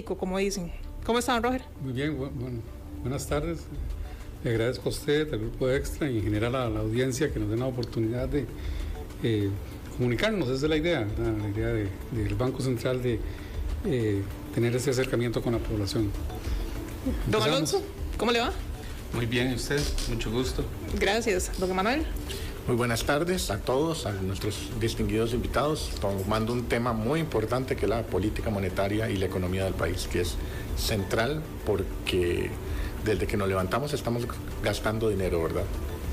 político, como dicen. ¿Cómo está, don Roger? Muy bien, buenas tardes. Le agradezco a usted, al Grupo Extra y en general a la audiencia que nos den la oportunidad de comunicarnos. Esa es la idea del Banco Central de tener ese acercamiento con la población. Don Alonso, ¿cómo le va? Muy bien, ¿y usted? Mucho gusto. Gracias. Don Emanuel. Muy buenas tardes a todos, a nuestros distinguidos invitados, tomando un tema muy importante que es la política monetaria y la economía del país, que es central porque desde que nos levantamos estamos gastando dinero, ¿verdad?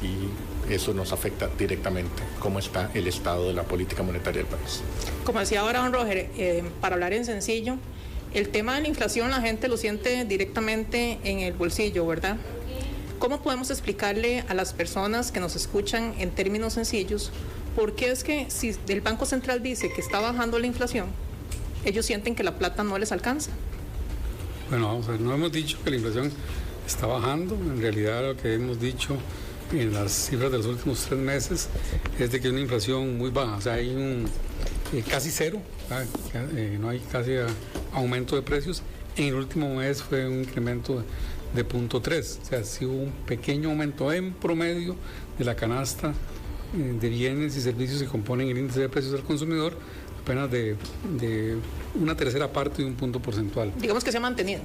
Y eso nos afecta directamente cómo está el estado de la política monetaria del país. Como decía ahora don Roger, para hablar en sencillo, el tema de la inflación la gente lo siente directamente en el bolsillo, ¿verdad? ¿Cómo podemos explicarle a las personas que nos escuchan en términos sencillos por qué es que si el Banco Central dice que está bajando la inflación, ellos sienten que la plata no les alcanza? Bueno, vamos a ver, no hemos dicho que la inflación está bajando. En realidad lo que hemos dicho en las cifras de los últimos 3 meses es de que hay una inflación muy baja, o sea, hay un casi cero, no hay casi aumento de precios. En el último mes fue un incremento de 0.3, o sea, sí hubo un pequeño aumento en promedio de la canasta de bienes y servicios que componen el índice de precios del consumidor, apenas de una tercera parte de un punto porcentual. Digamos que se ha mantenido.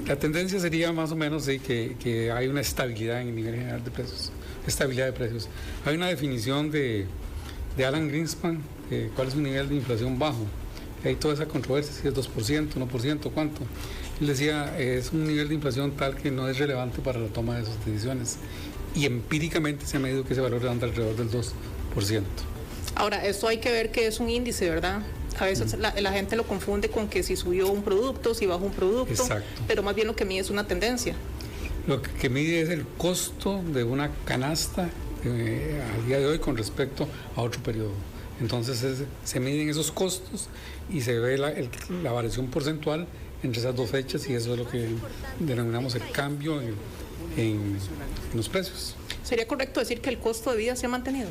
La tendencia sería más o menos que hay una estabilidad en el nivel general de precios, estabilidad de precios. Hay una definición de Alan Greenspan, cuál es un nivel de inflación bajo. Hay toda esa controversia, si es 2%, 1%, ¿cuánto? Él decía, es un nivel de inflación tal que no es relevante para la toma de esas decisiones. Y empíricamente se ha medido que ese valor anda alrededor del 2%. Ahora, esto hay que ver que es un índice, ¿verdad? A veces la gente lo confunde con que si subió un producto, si bajó un producto. Exacto. Pero más bien lo que mide es una tendencia. Lo que mide es el costo de una canasta al día de hoy con respecto a otro periodo. Entonces se miden esos costos y se ve la variación porcentual entre esas dos fechas, y eso es lo que denominamos el cambio en los precios. ¿Sería correcto decir que el costo de vida se ha mantenido?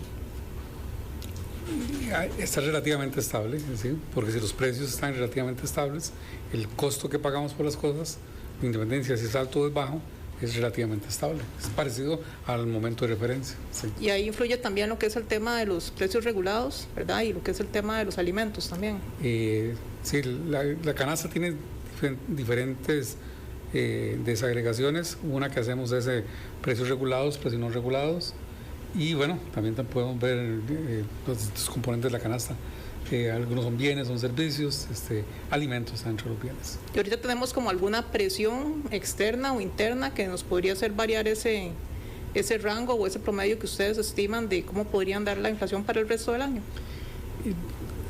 Está relativamente estable, ¿sí? Porque si los precios están relativamente estables, el costo que pagamos por las cosas, independencia si es alto o es bajo, es relativamente estable, es parecido al momento de referencia. Sí. Y ahí influye también lo que es el tema de los precios regulados, ¿verdad? Y lo que es el tema de los alimentos también. Sí, la canasta tiene diferentes desagregaciones. Una que hacemos es precios regulados, precios no regulados, y bueno, también podemos ver los distintos componentes de la canasta. Algunos son bienes, son servicios, alimentos dentro de los bienes. Y ahorita tenemos como alguna presión externa o interna que nos podría hacer variar ese rango o ese promedio que ustedes estiman de cómo podrían dar la inflación para el resto del año.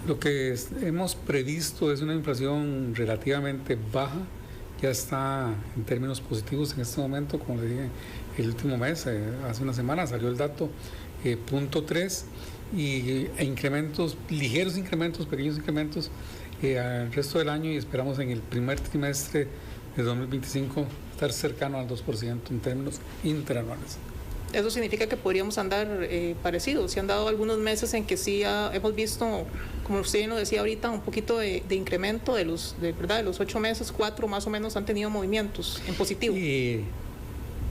Lo que hemos previsto es una inflación relativamente baja, ya está en términos positivos en este momento, como le dije, el último mes, hace una semana salió el dato 0.3, y incrementos, ligeros incrementos, pequeños incrementos al resto del año, y esperamos en el primer trimestre de 2025 estar cercano al 2% en términos interanuales. Eso significa que podríamos andar parecidos. Se han dado algunos meses en que sí hemos visto, como usted bien lo decía ahorita, un poquito de incremento de los 8 meses, 4 más o menos han tenido movimientos en positivo.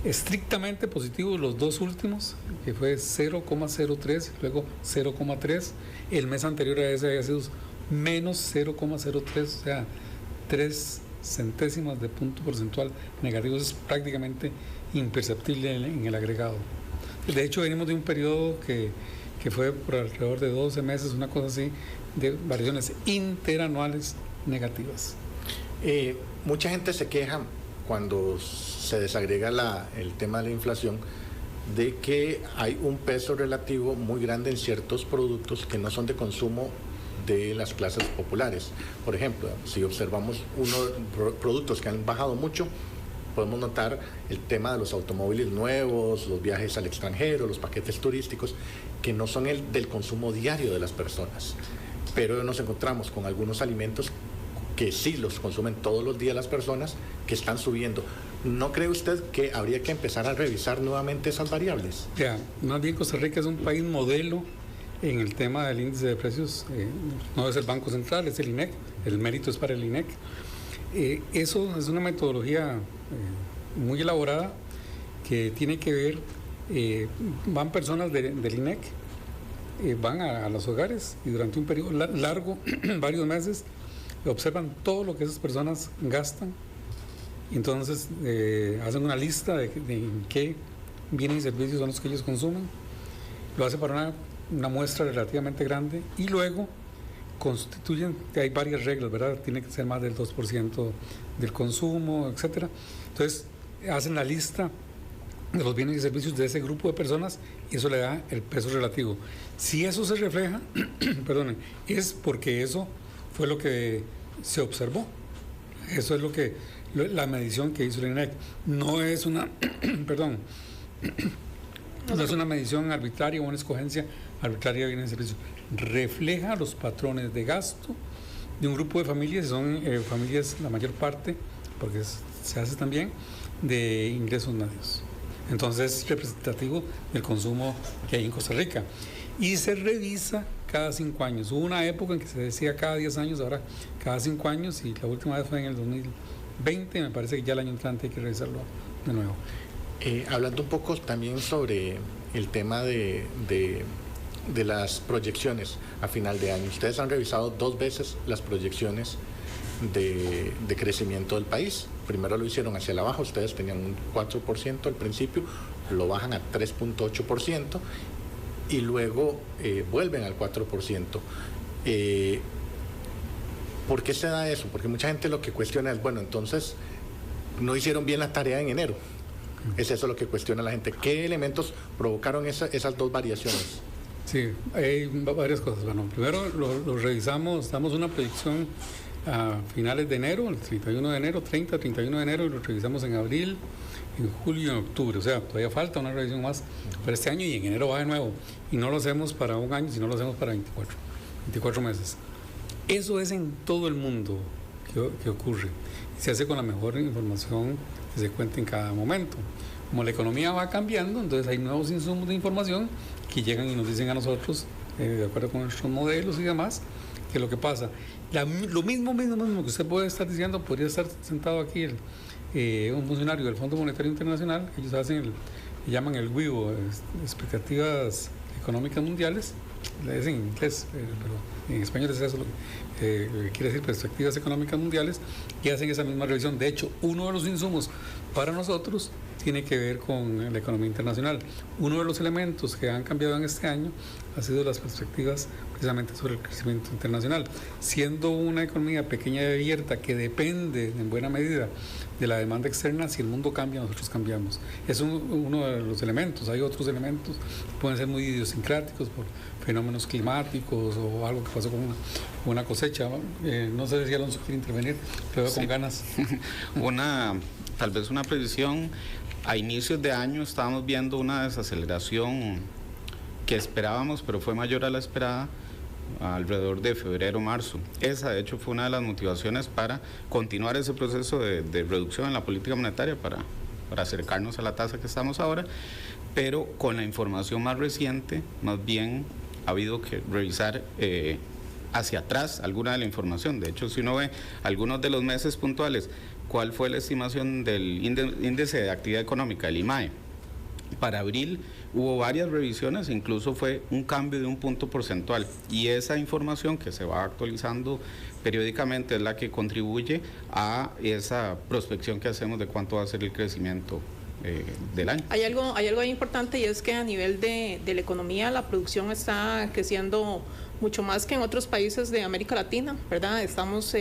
Estrictamente positivos los dos últimos, que fue 0,03 y luego 0,3. El mes anterior a ese había sido menos 0,03, o sea, 3 centésimas de punto porcentual negativo. Es prácticamente imperceptible en el agregado. De hecho, venimos de un periodo que fue por alrededor de 12 meses, una cosa así, de variaciones interanuales negativas. Mucha gente se queja cuando se desagrega el tema de la inflación, de que hay un peso relativo muy grande en ciertos productos que no son de consumo de las clases populares. Por ejemplo, si observamos unos productos que han bajado mucho, podemos notar el tema de los automóviles nuevos, los viajes al extranjero, los paquetes turísticos, que no son el del consumo diario de las personas. Pero nos encontramos con algunos alimentos que sí los consumen todos los días las personas, que están subiendo. ¿No cree usted que habría que empezar a revisar nuevamente esas variables? Ya, más bien Costa Rica es un país modelo en el tema del índice de precios. No es el Banco Central, es el INEC, el mérito es para el INEC. Eso es una metodología muy elaborada que tiene que ver, van personas del INEC, van a los hogares y durante un periodo largo, varios meses, observan todo lo que esas personas gastan. Entonces hacen una lista de qué bienes y servicios son los que ellos consumen. Lo hace para una muestra relativamente grande y luego constituyen, hay varias reglas, ¿verdad? Tiene que ser más del 2% del consumo, etcétera. Entonces hacen la lista de los bienes y servicios de ese grupo de personas y eso le da el peso relativo. Si eso se refleja, perdonen, es porque eso fue lo que se observó. Eso es la medición que hizo el INEC. No es una, perdón, no es una medición arbitraria o una escogencia arbitraria de bienes y servicios. Refleja los patrones de gasto de un grupo de familias, son familias, la mayor parte, porque se hace también, de ingresos medios. Entonces es representativo del consumo que hay en Costa Rica. Y se revisa cada 5 años. Hubo una época en que se decía cada 10 años, ahora cada 5 años, y la última vez fue en el 2020, me parece que ya el año entrante hay que revisarlo de nuevo. Hablando un poco también sobre el tema de las proyecciones a final de año. Ustedes han revisado 2 veces las proyecciones de crecimiento del país. Primero lo hicieron hacia la baja, ustedes tenían un 4% al principio, lo bajan a 3.8% y luego vuelven al 4%. ¿Por qué se da eso? Porque mucha gente lo que cuestiona es, bueno, entonces no hicieron bien la tarea en enero. Es eso lo que cuestiona la gente. ¿Qué elementos provocaron esas 2 variaciones? Sí, hay varias cosas. Bueno, primero lo revisamos, damos una predicción a finales de enero, el 31 de enero, 30, 31 de enero, y lo revisamos en abril, en julio y en octubre. O sea, todavía falta una revisión más para este año y en enero va de nuevo. Y no lo hacemos para un año, sino lo hacemos para 24 meses. Eso es en todo el mundo que ocurre. Se hace con la mejor información que se cuenta en cada momento. Como la economía va cambiando, entonces hay nuevos insumos de información que llegan y nos dicen a nosotros, de acuerdo con nuestros modelos y demás, que lo que pasa. Lo mismo que usted puede estar diciendo, podría estar sentado aquí un funcionario del Fondo Monetario Internacional, ellos llaman el WIBO, expectativas económicas mundiales, es en inglés, pero en español es eso lo que quiere decir perspectivas económicas mundiales, y hacen esa misma revisión. De hecho, uno de los insumos para nosotros tiene que ver con la economía internacional. Uno de los elementos que han cambiado en este año ha sido las perspectivas precisamente sobre el crecimiento internacional. Siendo una economía pequeña y abierta que depende en buena medida de la demanda externa, si el mundo cambia, nosotros cambiamos. Es uno de los elementos. Hay otros elementos que pueden ser muy idiosincráticos por fenómenos climáticos o algo que pasó con una cosecha. No sé si Alonso quiere intervenir, pero sí, con ganas. Tal vez una previsión. A inicios de año estábamos viendo una desaceleración que esperábamos, pero fue mayor a la esperada alrededor de febrero, marzo. Esa, de hecho, fue una de las motivaciones para continuar ese proceso de reducción en la política monetaria para acercarnos a la tasa que estamos ahora, pero con la información más reciente, más bien ha habido que revisar hacia atrás alguna de la información. De hecho, si uno ve algunos de los meses puntuales, ¿cuál fue la estimación del índice de actividad económica, el IMAE? Para abril hubo varias revisiones, incluso fue un cambio de un punto porcentual, y esa información que se va actualizando periódicamente es la que contribuye a esa prospección que hacemos de cuánto va a ser el crecimiento del año. Hay algo ahí importante, y es que a nivel de la economía la producción está creciendo mucho más que en otros países de América Latina, ¿verdad? Estamos,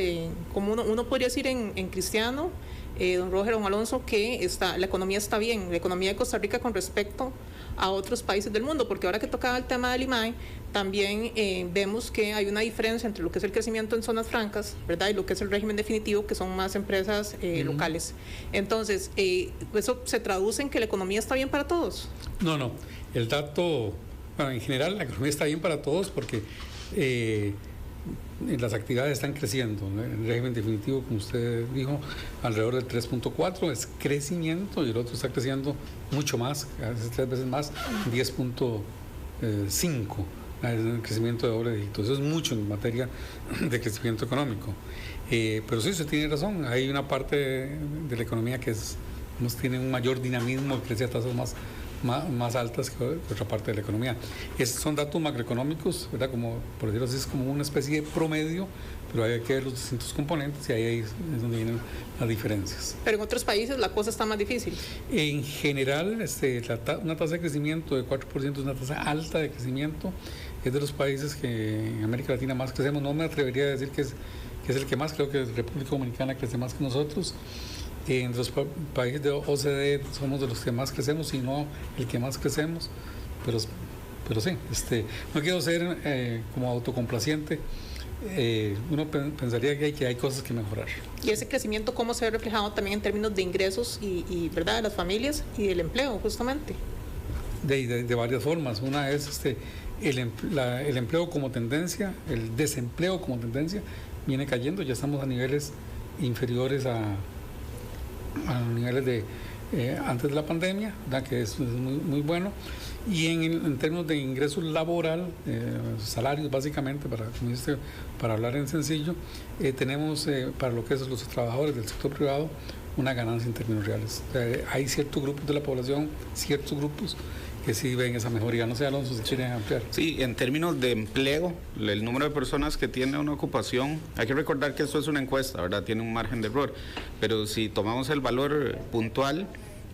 como uno podría decir en cristiano, don Roger, don Alonso, que la economía está bien, la economía de Costa Rica con respecto a otros países del mundo, porque ahora que tocaba el tema del IMAE, también vemos que hay una diferencia entre lo que es el crecimiento en zonas francas, ¿verdad?, y lo que es el régimen definitivo, que son más empresas locales. Entonces, ¿eso se traduce en que la economía está bien para todos? No, el dato, bueno, en general la economía está bien para todos porque las actividades están creciendo. El régimen definitivo, como usted dijo, alrededor del 3.4 es crecimiento, y el otro está creciendo mucho más, a veces 3 veces más, 10.5. un crecimiento de doble dígito. Eso es mucho en materia de crecimiento económico. Pero sí, usted tiene razón, hay una parte de la economía que tiene un mayor dinamismo y crece a tasas más altas que otra parte de la economía. Son datos macroeconómicos, ¿verdad? Como, por decirlo así, es como una especie de promedio, pero hay que ver los distintos componentes y ahí es donde vienen las diferencias. Pero en otros países la cosa está más difícil. En general, una tasa de crecimiento de 4% es una tasa alta de crecimiento. Es de los países que en América Latina más crecemos. No me atrevería a decir que es el que más, creo que República Dominicana crece más que nosotros. En los países de OCDE somos de los que más crecemos y no el que más crecemos, pero sí, no quiero ser como autocomplaciente. Uno pensaría que hay cosas que mejorar. ¿Y ese crecimiento cómo se ve reflejado también en términos de ingresos y ¿verdad?, de las familias y del empleo, justamente? De varias formas. Una es el empleo como tendencia, el desempleo como tendencia viene cayendo, ya estamos a niveles inferiores a niveles de antes de la pandemia, ¿verdad?, que es muy bueno. Y en términos de ingreso laboral, salarios básicamente, para hablar en sencillo, tenemos para lo que es los trabajadores del sector privado una ganancia en términos reales. Hay ciertos grupos de la población, ciertos grupos que sí ven esa mejoría. No sé, Alonso, si quieren ampliar. Sí, en términos de empleo, el número de personas que tiene una ocupación, hay que recordar que esto es una encuesta, ¿verdad? Tiene un margen de error, pero si tomamos el valor puntual,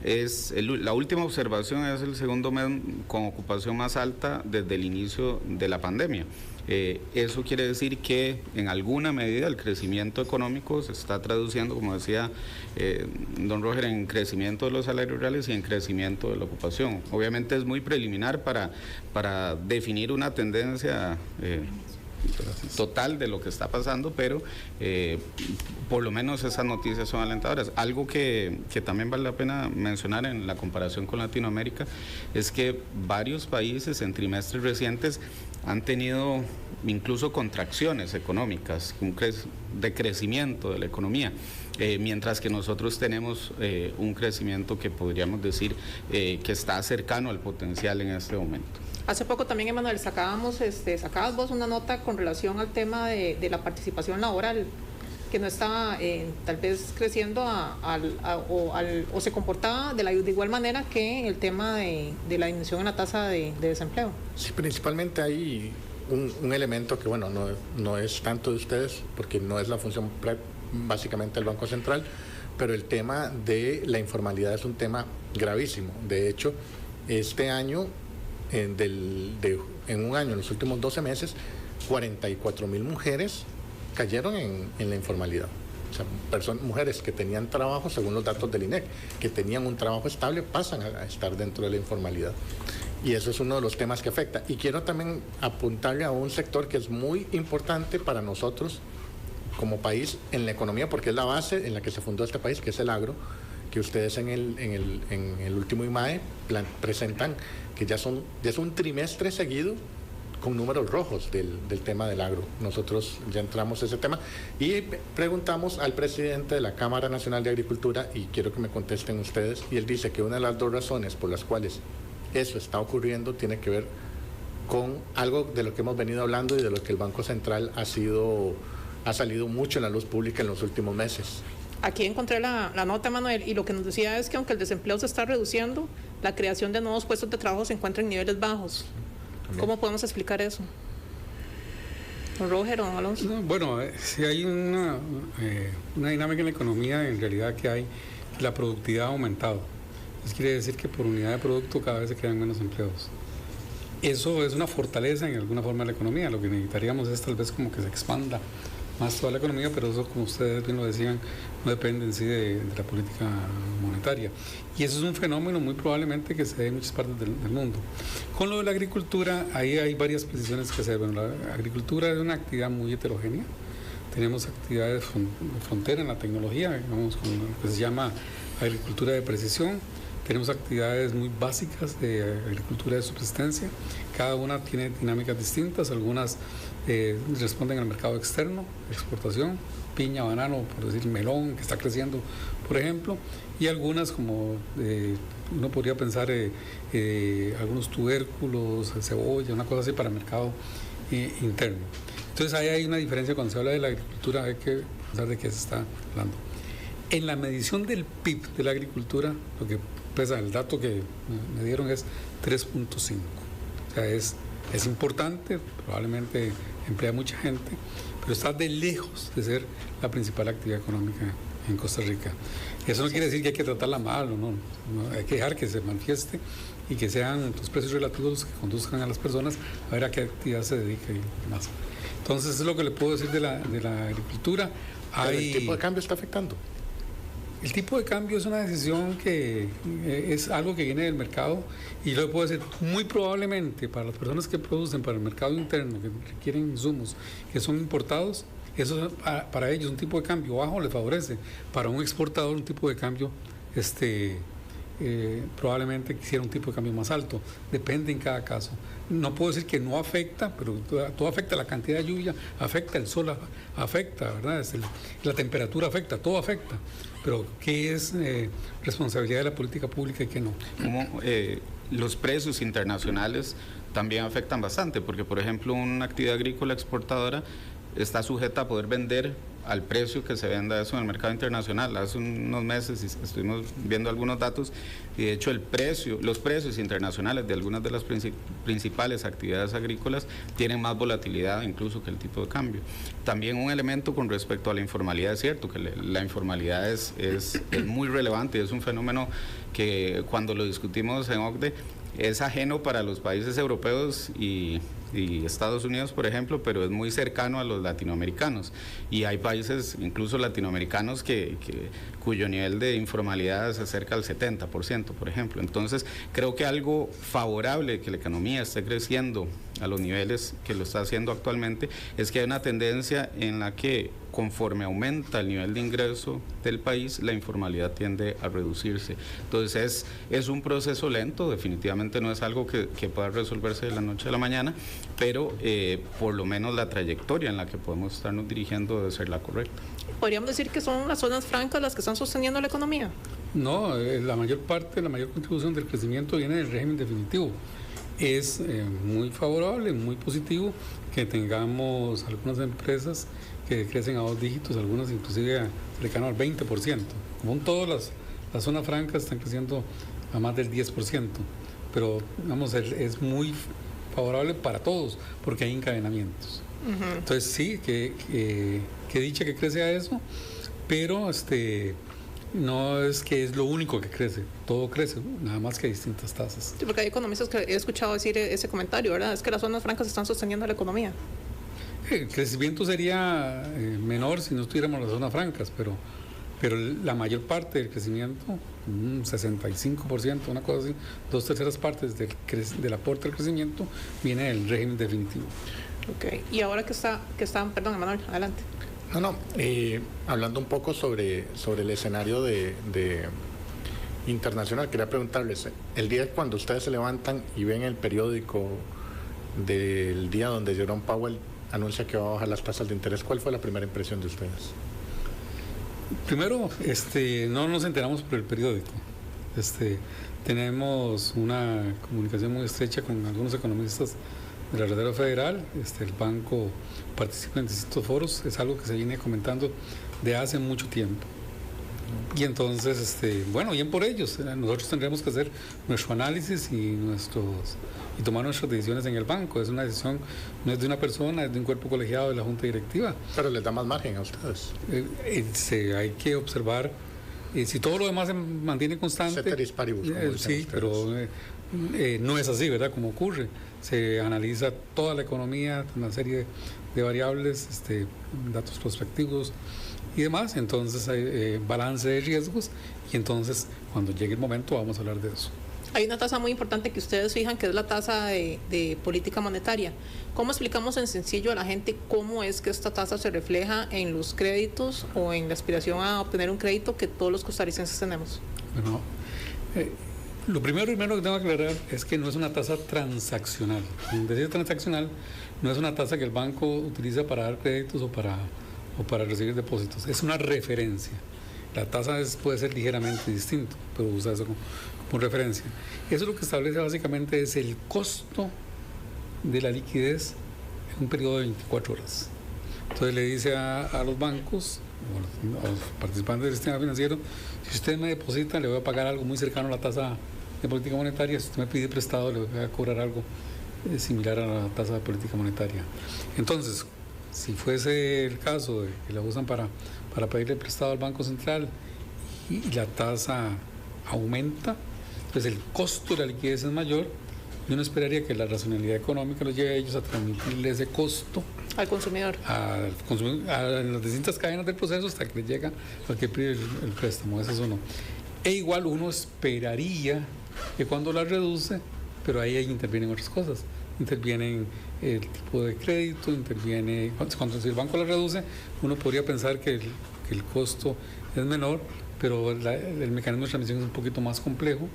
la última observación es el segundo mes con ocupación más alta desde el inicio de la pandemia. Eso quiere decir que en alguna medida el crecimiento económico se está traduciendo, como decía don Roger, en crecimiento de los salarios reales y en crecimiento de la ocupación. Obviamente es muy preliminar para definir una tendencia total de lo que está pasando, pero por lo menos esas noticias son alentadoras. Algo que también vale la pena mencionar en la comparación con Latinoamérica es que varios países en trimestres recientes han tenido incluso contracciones económicas, un decrecimiento de la economía, mientras que nosotros tenemos un crecimiento que podríamos decir que está cercano al potencial en este momento. Hace poco también, Emanuel, sacabas vos una nota con relación al tema de la participación laboral, que no estaba tal vez creciendo o se comportaba de igual manera que el tema de la disminución en la tasa de desempleo. Sí, principalmente hay un elemento que, bueno, no es tanto de ustedes, porque no es la función básicamente del Banco Central, pero el tema de la informalidad es un tema gravísimo. De hecho, este año, en un año, en los últimos 12 meses, 44,000 mujeres cayeron en la informalidad. O sea, mujeres que tenían trabajo, según los datos del INEC, que tenían un trabajo estable, pasan a estar dentro de la informalidad. Y eso es uno de los temas que afecta. Y quiero también apuntarle a un sector que es muy importante para nosotros como país en la economía, porque es la base en la que se fundó este país, que es el agro, que ustedes en el último IMAE presentan que ya es un trimestre seguido con números rojos del tema del agro. Nosotros ya entramos a ese tema y preguntamos al presidente de la Cámara Nacional de Agricultura, y quiero que me contesten ustedes, y él dice que una de las dos razones por las cuales eso está ocurriendo tiene que ver con algo de lo que hemos venido hablando y de lo que el Banco Central ha salido mucho en la luz pública en los últimos meses. Aquí encontré la nota, Manuel, y lo que nos decía es que aunque el desempleo se está reduciendo, la creación de nuevos puestos de trabajo se encuentra en niveles bajos. También. ¿Cómo podemos explicar eso? ¿Don Roger o don Alonso? No, bueno, si hay una dinámica en la economía, en realidad que la productividad ha aumentado. Eso quiere decir que por unidad de producto cada vez se crean menos empleos. Eso es una fortaleza en alguna forma de la economía. Lo que necesitaríamos es tal vez como que se expanda más toda la economía, pero eso, como ustedes bien lo decían, no depende en sí de la política monetaria. Y eso es un fenómeno muy probablemente que se dé en muchas partes del mundo. Con lo de la agricultura, ahí hay varias precisiones que hacer. Bueno, la agricultura es una actividad muy heterogénea. Tenemos actividades de frontera en la tecnología, digamos, con lo que se llama agricultura de precisión. Tenemos actividades muy básicas de agricultura de subsistencia, cada una tiene dinámicas distintas, algunas responden al mercado externo, exportación, piña, banano, por decir melón, que está creciendo, por ejemplo, y algunas como uno podría pensar algunos tubérculos, cebolla, una cosa así para el mercado interno. Entonces ahí hay una diferencia cuando se habla de la agricultura, hay que pensar de qué se está hablando. En la medición del PIB de la agricultura, lo que pesa, el dato que me dieron es 3.5. O sea, es importante, probablemente emplea mucha gente, pero está de lejos de ser la principal actividad económica en Costa Rica. Eso no quiere decir que hay que tratarla mal, no, hay que dejar que se manifieste y que sean los precios relativos los que conduzcan a las personas a ver a qué actividad se dedica y demás. Entonces, eso es lo que le puedo decir de la agricultura. ¿El tipo de cambio está afectando? El tipo de cambio es una decisión que es algo que viene del mercado y lo puedo decir, muy probablemente para las personas que producen para el mercado interno, que requieren insumos que son importados, eso para ellos un tipo de cambio bajo les favorece. Para un exportador un tipo de cambio probablemente quisiera un tipo de cambio más alto, depende en cada caso. No puedo decir que no afecta, pero todo afecta, la cantidad de lluvia afecta, el sol afecta, ¿verdad? La temperatura afecta, todo afecta, pero ¿qué es responsabilidad de la política pública y qué no? Como los precios internacionales también afectan bastante, porque por ejemplo una actividad agrícola exportadora está sujeta a poder vender al precio que se venda eso en el mercado internacional. Hace unos meses estuvimos viendo algunos datos y de hecho los precios internacionales de algunas de las principales actividades agrícolas tienen más volatilidad incluso que el tipo de cambio. También un elemento con respecto a la informalidad, es cierto que la informalidad es muy relevante, es un fenómeno que cuando lo discutimos en OCDE es ajeno para los países europeos y Estados Unidos, por ejemplo, pero es muy cercano a los latinoamericanos. Y hay países, incluso latinoamericanos, cuyo nivel de informalidad se acerca al 70%, por ejemplo. Entonces, creo que algo favorable que la economía esté creciendo a los niveles que lo está haciendo actualmente es que hay una tendencia en la que conforme aumenta el nivel de ingreso del país, la informalidad tiende a reducirse. Entonces es un proceso lento, definitivamente no es algo que pueda resolverse de la noche a la mañana, pero por lo menos la trayectoria en la que podemos estarnos dirigiendo debe ser la correcta. ¿Podríamos decir que son las zonas francas las que están sosteniendo la economía? No, la mayor contribución del crecimiento viene del régimen definitivo. Es muy favorable, muy positivo que tengamos algunas empresas que crecen a 2 dígitos, algunas inclusive cercano al 20%. Como en todas las zonas francas están creciendo a más del 10%, pero vamos, es muy favorable para todos porque hay encadenamientos. Entonces sí, que dicha que crece a eso, pero no es que es lo único que crece, todo crece, nada más que a distintas tasas. Sí, porque hay economistas que he escuchado decir ese comentario, ¿verdad? Es que las zonas francas están sosteniendo la economía. El crecimiento sería menor si no estuviéramos las zonas francas, pero la mayor parte del crecimiento, un 65%, una cosa así, 2/3 partes del aporte al crecimiento viene del régimen definitivo. Ok, y ahora que están, perdón, Emanuel, adelante. No, hablando un poco sobre el escenario de internacional, quería preguntarles, el día cuando ustedes se levantan y ven el periódico del día donde Jerome Powell anuncia que va a bajar las tasas de interés, ¿cuál fue la primera impresión de ustedes? Primero, no nos enteramos por el periódico. Tenemos una comunicación muy estrecha con algunos economistas de la Reserva Federal. El banco participa en distintos foros, es algo que se viene comentando de hace mucho tiempo. Y entonces, bueno, bien por ellos. Nosotros tendremos que hacer nuestro análisis y tomar nuestras decisiones en el banco. Es una decisión, no es de una persona, es de un cuerpo colegiado de la Junta Directiva. Pero les da más margen a ustedes. Hay que observar, si todo lo demás se mantiene constante. Ceteris paribus, sí, pero no es así, ¿verdad? Como ocurre. Se analiza toda la economía, una serie de variables, datos prospectivos y demás, entonces hay balance de riesgos y entonces cuando llegue el momento vamos a hablar de eso. Hay una tasa muy importante que ustedes fijan, que es la tasa de política monetaria. ¿Cómo explicamos en sencillo a la gente cómo es que esta tasa se refleja en los créditos o en la aspiración a obtener un crédito que todos los costarricenses tenemos? Bueno, Lo primero que tengo que aclarar es que no es una tasa transaccional. Decir transaccional no es una tasa que el banco utiliza para dar créditos o para recibir depósitos. Es una referencia. La tasa puede ser ligeramente distinto, pero usa eso como referencia. Eso lo que establece básicamente es el costo de la liquidez en un periodo de 24 horas. Entonces le dice a los bancos, a los participantes del sistema financiero, si usted me deposita, le voy a pagar algo muy cercano a la tasa de política monetaria. Si usted me pide prestado, le voy a cobrar algo similar a la tasa de política monetaria. Entonces, si fuese el caso de que la usan para pedirle prestado al Banco Central y la tasa aumenta, pues el costo de la liquidez es mayor, y uno esperaría que la racionalidad económica los lleve a ellos a transmitirle ese costo al consumidor, a las distintas cadenas del proceso hasta que le llega al que pide el préstamo. Eso no. E igual uno esperaría que cuando la reduce, pero ahí intervienen otras cosas. Intervienen el tipo de crédito, interviene cuando si el banco la reduce, uno podría pensar que el costo es menor, pero el mecanismo de transmisión es un poquito más complejo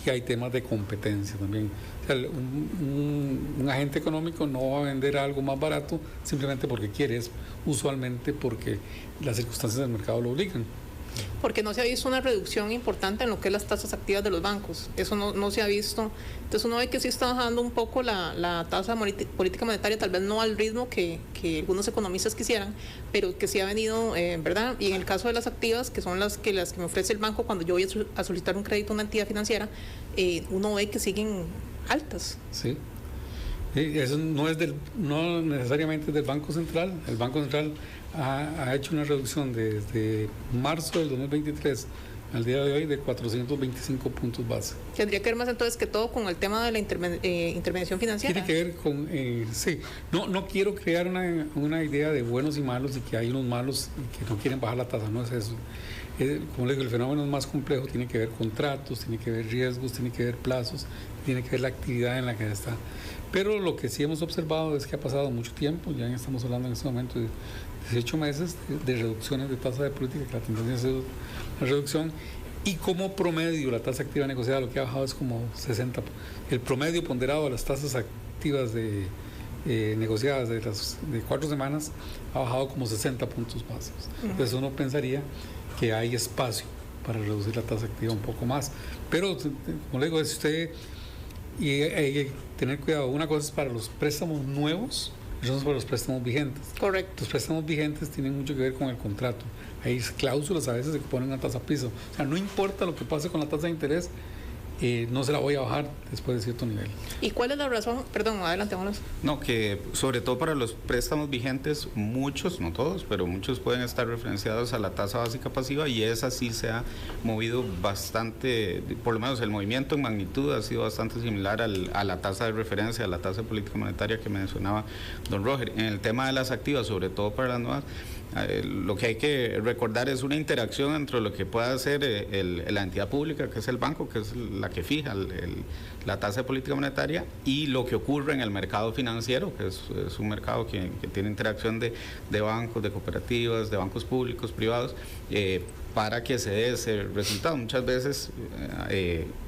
y hay temas de competencia también. O sea, un agente económico no va a vender algo más barato simplemente porque quiere, es usualmente porque las circunstancias del mercado lo obligan. Porque no se ha visto una reducción importante en lo que es las tasas activas de los bancos. Eso no se ha visto. Entonces uno ve que sí está bajando un poco la tasa política monetaria, tal vez no al ritmo que algunos economistas quisieran, pero que sí ha venido, ¿verdad? Y en el caso de las activas, que son las que me ofrece el banco cuando yo voy a solicitar un crédito a una entidad financiera, uno ve que siguen altas. Sí. Eso no necesariamente es del Banco Central. El Banco Central ha hecho una reducción desde marzo del 2023 al día de hoy de 425 puntos base. Tendría que ver más entonces que todo con el tema de la intervención financiera. Tiene que ver con, sí, no quiero crear una idea de buenos y malos y que hay unos malos que no quieren bajar la tasa, no es eso. Como le digo, el fenómeno es más complejo, tiene que ver contratos, tiene que ver riesgos, tiene que ver plazos, tiene que ver la actividad en la que está. Pero lo que sí hemos observado es que ha pasado mucho tiempo, ya estamos hablando en este momento de 18 meses de reducciones de tasa de política, que la tendencia ha sido la reducción, y como promedio la tasa activa negociada lo que ha bajado es como 60. El promedio ponderado de las tasas activas negociadas de 4 semanas ha bajado como 60 puntos básicos. Entonces uno pensaría que hay espacio para reducir la tasa activa un poco más. Pero, como le digo, es usted, y hay que tener cuidado. Una cosa es para los préstamos nuevos, y otra es para los préstamos vigentes. Correcto. Los préstamos vigentes tienen mucho que ver con el contrato. Hay cláusulas a veces que ponen una tasa piso. O sea, no importa lo que pase con la tasa de interés, no se la voy a bajar después de cierto nivel. ¿Y cuál es la razón? Perdón, adelante, vámonos. No, que sobre todo para los préstamos vigentes, muchos, no todos, pero muchos pueden estar referenciados a la tasa básica pasiva y esa sí se ha movido bastante, por lo menos el movimiento en magnitud ha sido bastante similar a la tasa de referencia, a la tasa de política monetaria que mencionaba don Roger. En el tema de las activas, sobre todo para las nuevas, lo que hay que recordar es una interacción entre lo que pueda hacer la entidad pública, que es el banco, que es la que fija la tasa de política monetaria, y lo que ocurre en el mercado financiero, que es un mercado que tiene interacción de bancos, de cooperativas, de bancos públicos, privados, para que se dé ese resultado. Muchas veces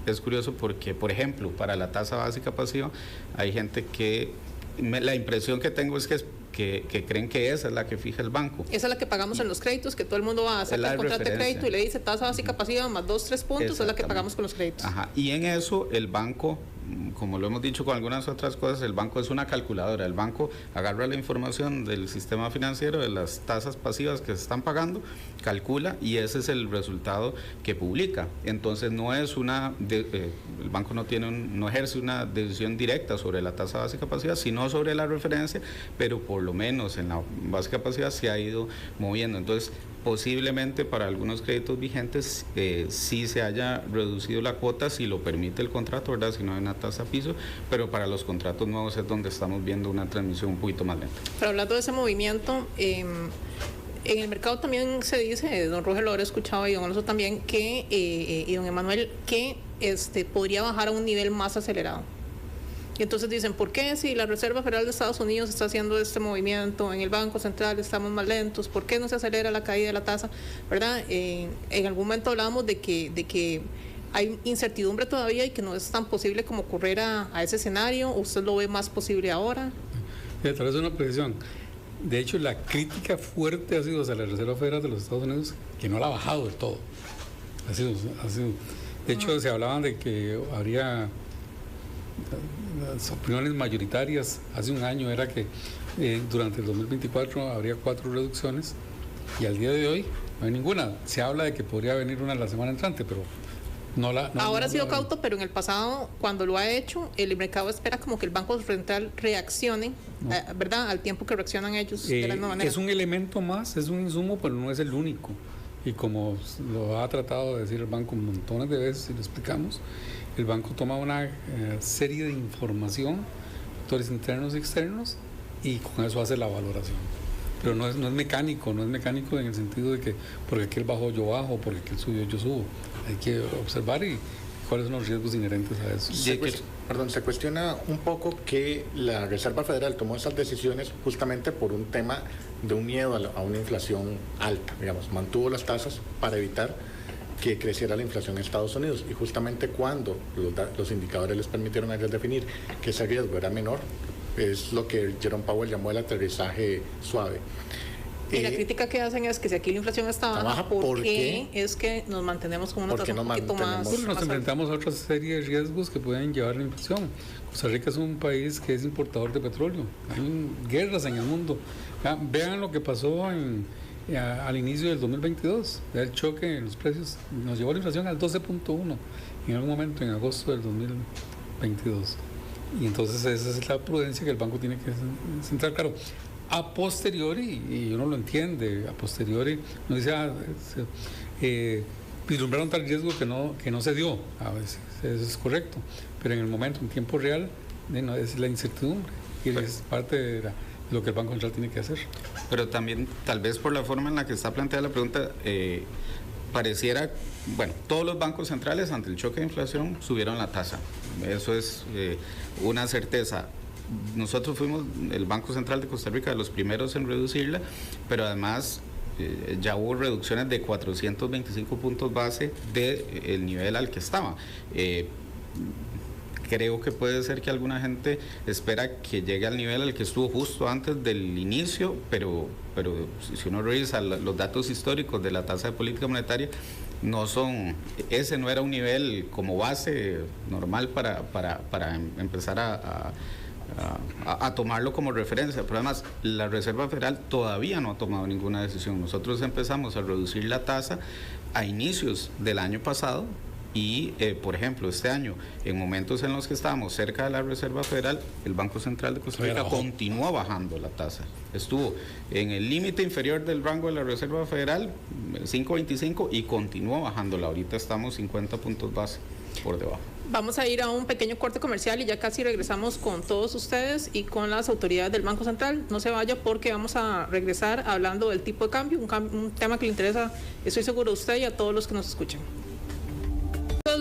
es curioso porque, por ejemplo, para la tasa básica pasiva, hay gente que la impresión que tengo es que creen que esa es la que fija el banco. Esa es la que pagamos en los créditos, que todo el mundo va a hacer el contrato de crédito y le dice tasa básica pasiva más 2-3 puntos, es la que pagamos con los créditos. Ajá. Y en eso el banco, como lo hemos dicho con algunas otras cosas, el banco es una calculadora. El banco agarra la información del sistema financiero, de las tasas pasivas que se están pagando, calcula y ese es el resultado que publica. Entonces no es el banco no ejerce una decisión directa sobre la tasa básica pasiva, sino sobre la referencia, pero por lo menos en la básica pasiva se ha ido moviendo. Entonces posiblemente para algunos créditos vigentes sí se haya reducido la cuota si lo permite el contrato, ¿verdad? Si no hay una tasa piso, pero para los contratos nuevos es donde estamos viendo una transmisión un poquito más lenta. Pero hablando de ese movimiento, en el mercado también se dice, don Roger lo habrá escuchado y don Alonso también, que y don Emanuel, que podría bajar a un nivel más acelerado. Y entonces dicen, ¿por qué si la Reserva Federal de Estados Unidos está haciendo este movimiento, en el Banco Central estamos más lentos, ¿por qué no se acelera la caída de la tasa? ¿Verdad? En algún momento hablábamos de que ¿Hay incertidumbre todavía y que no es tan posible como correr a ese escenario? ¿O usted lo ve más posible ahora? Tal vez una precisión. De hecho, la crítica fuerte ha sido hacia la Reserva Federal de los Estados Unidos, que no la ha bajado del todo. Ha sido. De hecho, se hablaban de que habría las opiniones mayoritarias hace un año era que durante el 2024 habría 4 reducciones y al día de hoy no hay ninguna. Se habla de que podría venir una la semana entrante, pero ahora ha sido cauto, pero en el pasado, cuando lo ha hecho, el mercado espera como que el Banco Central reaccione, ¿verdad? Al tiempo que reaccionan ellos de la misma manera. Es un elemento más, es un insumo, pero no es el único. Y como lo ha tratado de decir el banco montones de veces y lo explicamos, el banco toma una serie de información, factores internos y externos, y con eso hace la valoración. Pero no es mecánico, no es mecánico en el sentido de que porque aquel bajó yo bajo, porque aquel subió yo subo. Hay que observar y cuáles son los riesgos inherentes a eso. Se cuestiona un poco que la Reserva Federal tomó esas decisiones justamente por un tema de un miedo a una inflación alta, digamos, mantuvo las tasas para evitar que creciera la inflación en Estados Unidos, y justamente cuando los indicadores les permitieron a ellos definir que ese riesgo era menor, es lo que Jerome Powell llamó el aterrizaje suave. Y la crítica que hacen es que si aquí la inflación está baja, ¿por qué es que nos mantenemos con una tasa un poquito más? Porque nos enfrentamos a otra serie de riesgos que pueden llevar a la inflación. Costa Rica es un país que es importador de petróleo. Hay guerras en el mundo. Vean lo que pasó al inicio del 2022. El choque en los precios nos llevó a la inflación al 12.1 en algún momento en agosto del 2022. Y entonces esa es la prudencia que el banco tiene que centrar. Claro, a posteriori, y uno lo entiende, a posteriori uno dice, vislumbraron tal riesgo que no se dio, a veces eso es correcto, pero en el momento, en tiempo real, es la incertidumbre y es parte de lo que el Banco Central tiene que hacer. Pero también, tal vez por la forma en la que está planteada la pregunta, pareciera, bueno, todos los bancos centrales ante el choque de inflación subieron la tasa, eso es una certeza. Nosotros fuimos el Banco Central de Costa Rica de los primeros en reducirla, pero además ya hubo reducciones de 425 puntos base del nivel al que estaba. Creo que puede ser que alguna gente espera que llegue al nivel al que estuvo justo antes del inicio, pero si uno revisa los datos históricos de la tasa de política monetaria, ese no era un nivel como base normal para empezar a tomarlo como referencia. Pero además la Reserva Federal todavía no ha tomado ninguna decisión. Nosotros empezamos a reducir la tasa a inicios del año pasado y por ejemplo este año, en momentos en los que estábamos cerca de la Reserva Federal, el Banco Central de Costa Rica continuó bajando la tasa, estuvo en el límite inferior del rango de la Reserva Federal, 5.25, y continuó bajándola. Ahorita estamos 50 puntos base por debajo. Vamos a ir a un pequeño corte comercial y ya casi regresamos con todos ustedes y con las autoridades del Banco Central. No se vaya porque vamos a regresar hablando del tipo de cambio, un tema que le interesa, estoy seguro, a usted y a todos los que nos escuchan.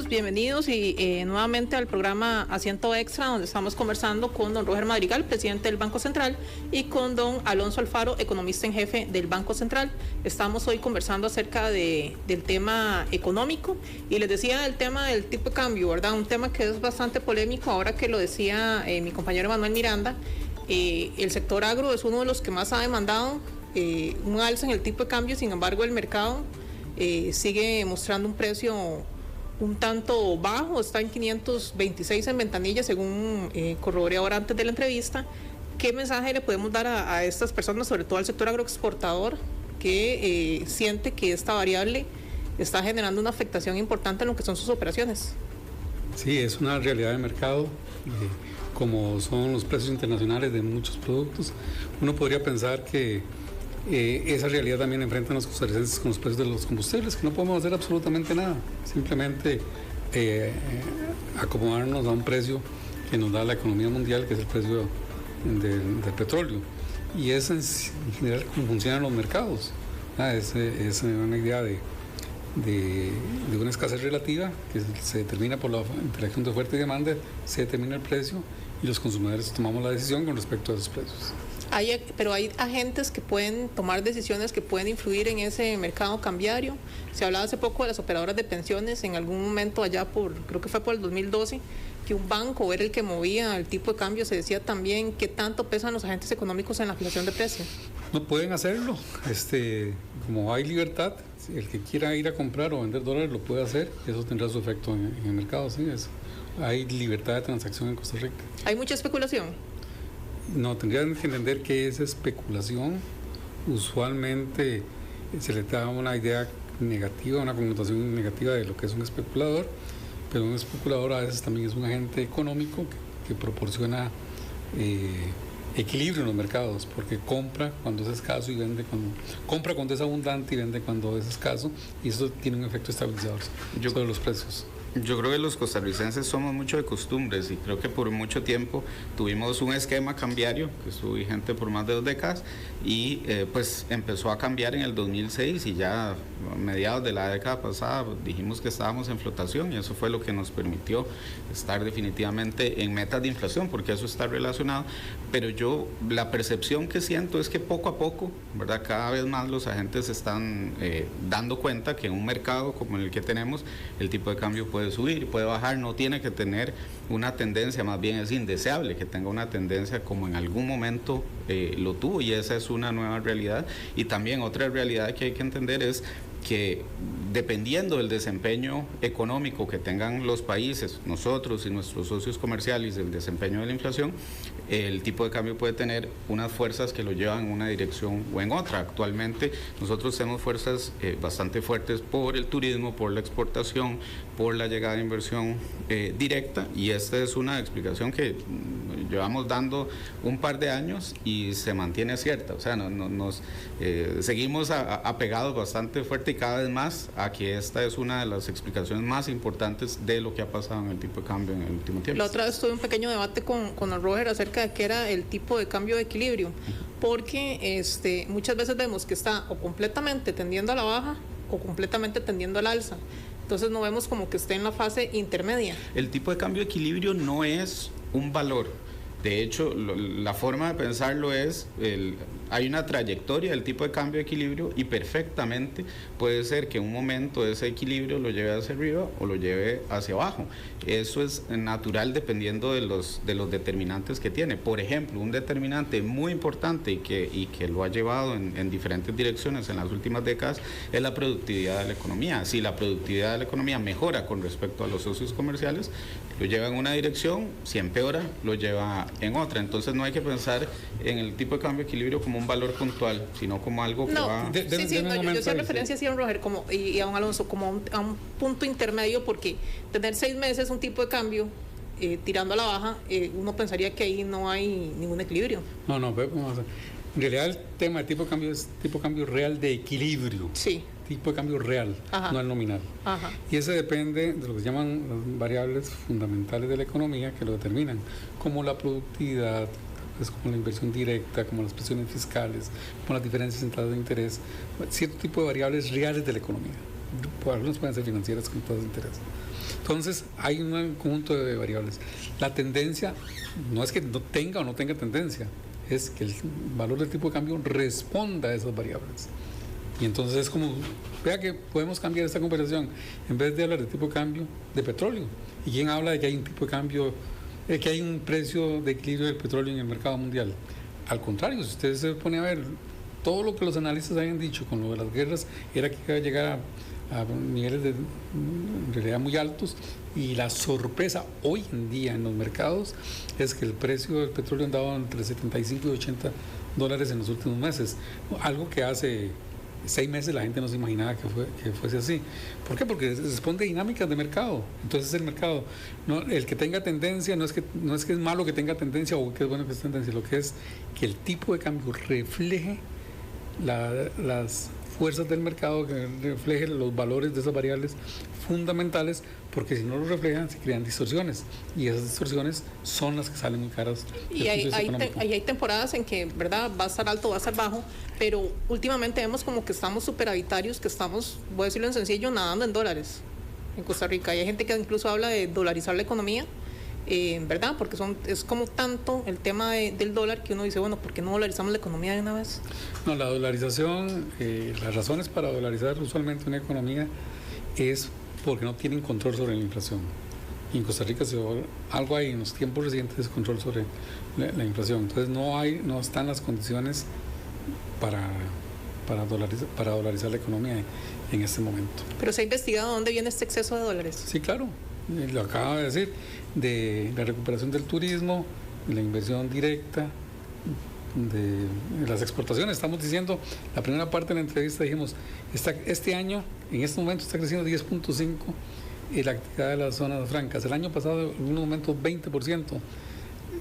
Bienvenidos y nuevamente al programa Asiento Extra, donde estamos conversando con don Roger Madrigal, presidente del Banco Central, y con don Alonso Alfaro, economista en jefe del Banco Central. Estamos hoy conversando acerca del tema económico y les decía el tema del tipo de cambio, ¿verdad? Un tema que es bastante polémico ahora que lo decía mi compañero Manuel Miranda. El sector agro es uno de los que más ha demandado un alza en el tipo de cambio, sin embargo el mercado sigue mostrando un precio un tanto bajo, está en 526 en ventanilla, según corroboré ahora antes de la entrevista. ¿Qué mensaje le podemos dar a estas personas, sobre todo al sector agroexportador, que siente que esta variable está generando una afectación importante en lo que son sus operaciones? Sí, es una realidad de mercado, como son los precios internacionales de muchos productos. Uno podría pensar que esa realidad también enfrentan los costarricenses con los precios de los combustibles, que no podemos hacer absolutamente nada, simplemente acomodarnos a un precio que nos da la economía mundial, que es el precio del petróleo. Y es en general cómo funcionan los mercados. Es una idea de una escasez relativa que se determina por la interacción de oferta y demanda, se determina el precio y los consumidores tomamos la decisión con respecto a esos precios. Pero hay agentes que pueden tomar decisiones que pueden influir en ese mercado cambiario. Se hablaba hace poco de las operadoras de pensiones, en algún momento allá creo que fue por el 2012, que un banco era el que movía el tipo de cambio. Se decía también qué tanto pesan los agentes económicos en la fijación de precios. No pueden hacerlo, como hay libertad, el que quiera ir a comprar o vender dólares lo puede hacer, eso tendrá su efecto en el mercado, sí, hay libertad de transacción en Costa Rica. ¿Hay mucha especulación? No, tendrían que entender qué es especulación. Usualmente se le da una idea negativa, una connotación negativa de lo que es un especulador, pero un especulador a veces también es un agente económico que proporciona equilibrio en los mercados, porque compra cuando es escaso y vende compra cuando es abundante y vende cuando es escaso, y eso tiene un efecto estabilizador sobre los precios. Yo creo que los costarricenses somos mucho de costumbres y creo que por mucho tiempo tuvimos un esquema cambiario que estuvo vigente por más de 2 décadas y pues empezó a cambiar en el 2006 y ya a mediados de la década pasada dijimos que estábamos en flotación y eso fue lo que nos permitió estar definitivamente en metas de inflación, porque eso está relacionado, pero la percepción que siento es que poco a poco, ¿verdad? Cada vez más los agentes están dando cuenta que en un mercado como el que tenemos el tipo de cambio puede subir, puede bajar, no tiene que tener una tendencia, más bien es indeseable que tenga una tendencia como en algún momento lo tuvo, y esa es una nueva realidad. Y también otra realidad que hay que entender es que dependiendo del desempeño económico que tengan los países, nosotros y nuestros socios comerciales, el desempeño de la inflación, el tipo de cambio puede tener unas fuerzas que lo llevan en una dirección o en otra. Actualmente nosotros tenemos fuerzas bastante fuertes por el turismo, por la exportación, por la llegada de inversión directa, y esta es una explicación que llevamos dando un par de años y se mantiene cierta. O sea, nos seguimos apegados bastante fuerte y cada vez más a que esta es una de las explicaciones más importantes de lo que ha pasado en el tipo de cambio en el último tiempo. La otra vez tuve un pequeño debate con el Roger acerca de qué era el tipo de cambio de equilibrio, porque muchas veces vemos que está o completamente tendiendo a la baja o completamente tendiendo al alza. Entonces no vemos como que esté en la fase intermedia. El tipo de cambio de equilibrio no es un valor. De hecho, la forma de pensarlo es, hay una trayectoria del tipo de cambio de equilibrio y perfectamente puede ser que en un momento ese equilibrio lo lleve hacia arriba o lo lleve hacia abajo. Eso es natural dependiendo de los determinantes que tiene. Por ejemplo, un determinante muy importante y que lo ha llevado en diferentes direcciones en las últimas décadas es la productividad de la economía. Si la productividad de la economía mejora con respecto a los socios comerciales, lo lleva en una dirección, si empeora, lo lleva en otra. Entonces no hay que pensar en el tipo de cambio de equilibrio como un valor puntual, sino como algo que va... Yo hacía referencia así a Roger y a don Alonso como a un punto intermedio, porque tener 6 meses un tipo de cambio tirando a la baja, uno pensaría que ahí no hay ningún equilibrio. No, pero en realidad el tema de tipo de cambio es tipo de cambio real de equilibrio. Sí. Tipo de cambio real, no el nominal. Ajá. Y ese depende de lo que se llaman las variables fundamentales de la economía que lo determinan, como la productividad, pues como la inversión directa, como las presiones fiscales, como las diferencias en tasas de interés, cierto tipo de variables reales de la economía. Algunas pueden ser financieras con tasas de interés. Entonces hay un conjunto de variables. La tendencia no es que no tenga o no tenga tendencia, es que el valor del tipo de cambio responda a esas variables. Y entonces es como, vea que podemos cambiar esta conversación, en vez de hablar de tipo de cambio de petróleo. ¿Y quién habla de que hay un tipo de cambio, que hay un precio de equilibrio del petróleo en el mercado mundial? Al contrario, si usted se pone a ver, todo lo que los analistas habían dicho con lo de las guerras era que iba a llegar a niveles de en realidad muy altos, y la sorpresa hoy en día en los mercados es que el precio del petróleo andaba entre 75 y 80 dólares en los últimos meses, algo que hace 6 meses la gente no se imaginaba que fuese así. ¿Por qué? Porque responde a dinámicas de mercado. Entonces el mercado, el que tenga tendencia, no es que es malo que tenga tendencia o que es bueno que tenga tendencia, lo que es que el tipo de cambio refleje las fuerzas del mercado, que refleje los valores de esas variables fundamentales, porque si no lo reflejan se crean distorsiones, y esas distorsiones son las que salen muy caras. Y hay temporadas en que, ¿verdad?, va a estar alto, va a estar bajo, pero últimamente vemos como que estamos superavitarios, que estamos, voy a decirlo en sencillo, nadando en dólares en Costa Rica. Y hay gente que incluso habla de dolarizar la economía, ¿verdad? Porque es como tanto el tema del dólar que uno dice, bueno, ¿por qué no dolarizamos la economía de una vez? No, la dolarización, las razones para dolarizar usualmente una economía es porque no tienen control sobre la inflación. Y en Costa Rica algo hay en los tiempos recientes control sobre la inflación. Entonces no están las condiciones para dolarizar la economía en este momento. Pero se ha investigado dónde viene este exceso de dólares. Sí, claro, lo acaba de decir, de la recuperación del turismo, de la inversión directa, de las exportaciones. Estamos diciendo, la primera parte de la entrevista dijimos, este año, en este momento está creciendo 10.5% la actividad de las zonas francas. El año pasado, en algunos momentos, 20%.